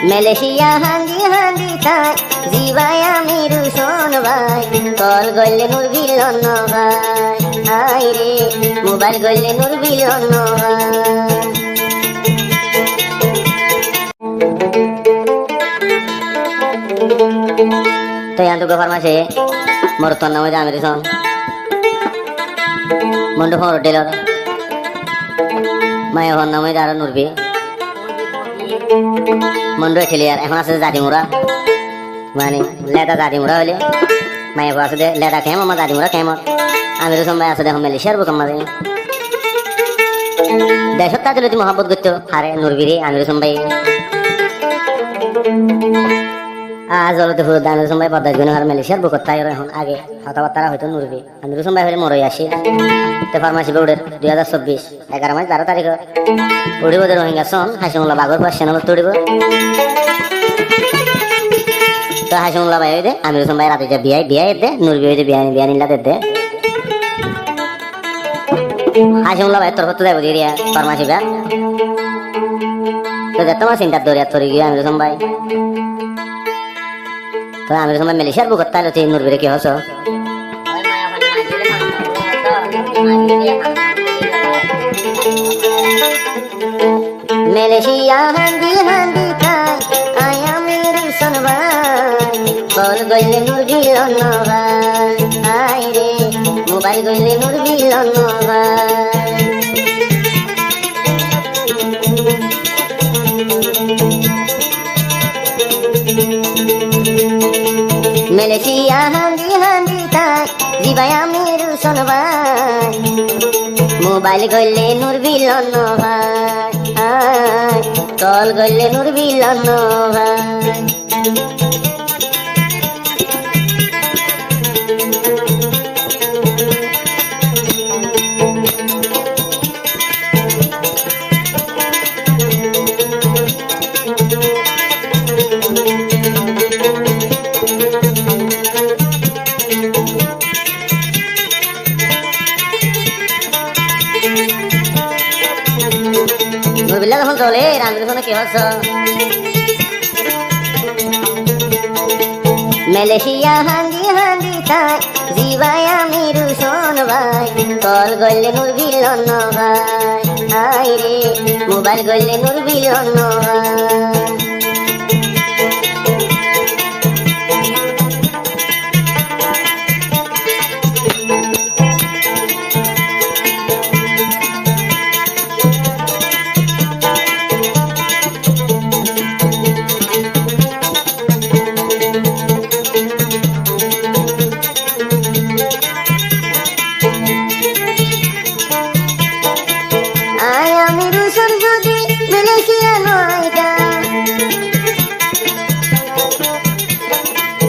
Malaysia হাঙ্গি হাঙ্গি তাই জিবাই আমি রুশন ভাই কল গলে নূর বিলন ভাই আই রে মোবাইল গলে নূর বিলন ভাই তো यहाँ तो फार्मासी मोर तो नाम है आमिर सन मुंडो फोन टेलर मैं फोन नाम है जारा नूरबी मुंडो क्लियर এখন আছে জাতি মুরা মানে লেদা জাতি মুরা হলে मैं আছে দে লেদা কেম আমার জাতি মুরা কেম আমির सन ভাই আছে দেখো মেলিশিয়ার বুকম মাঝে দেশটা দিলে তুমি মহব্বত করতে আরে নূরবি রে আমির सन ভাই আজ হলতে পুরো দানের সময় পদ্মা গুণ আর মালয়েশিয়ার বুকত তাই এখন আগে কথাবার্তা হয়তো নূরবি আমি সময় হলে মরই আসি তো ফার্মাসি বোর্ডের 2024 11 মাস 12 তারিখ উড়িব রোহিঙ্গা সন হাসিমুল্লাহ বাগর পাশে নাম তুড়িব তো হাসিমুল্লাহ ভাই দে আমি সময় রাতে যা বিয়ে দে নূরবি হইতে বিয়ে নিলা দে হাসিমুল্লাহ ভাই তোর কত দেব দিরিয়া ফার্মাসি বা তো যত মাস চিন্তা দরিয়া তোর গিয়ে আমি সময় তো আমি সময় মালয়েশিয়ার বুকত তাইলে তুই নূরবিরে কি হস মালয়েশিয়া হাঙ্গি হাঙ্গি তাই আই আমি রুশন ভাই কল গলে নূর বিলন ভাই আই রে মোবাইল গলে নূর বিলন ভাই মালয়েশিয়া হাঙ্গি হাঙ্গি তাই জিবাই আমি রুশন ভাই মোবাইল গলে নূর বিলন ভাই কল গলে নূর বিলন ভাই নূরবিল্লাহ যখন চলে রামবির ফোনে কি হচ্ছে মালয়েশিয়া হাঙ্গি হাঙ্গি তাই জিবাই আমি রুশন ভাই কল গলে নূর বিলন ভাই আই রে মোবাইল গলে নূর বিলন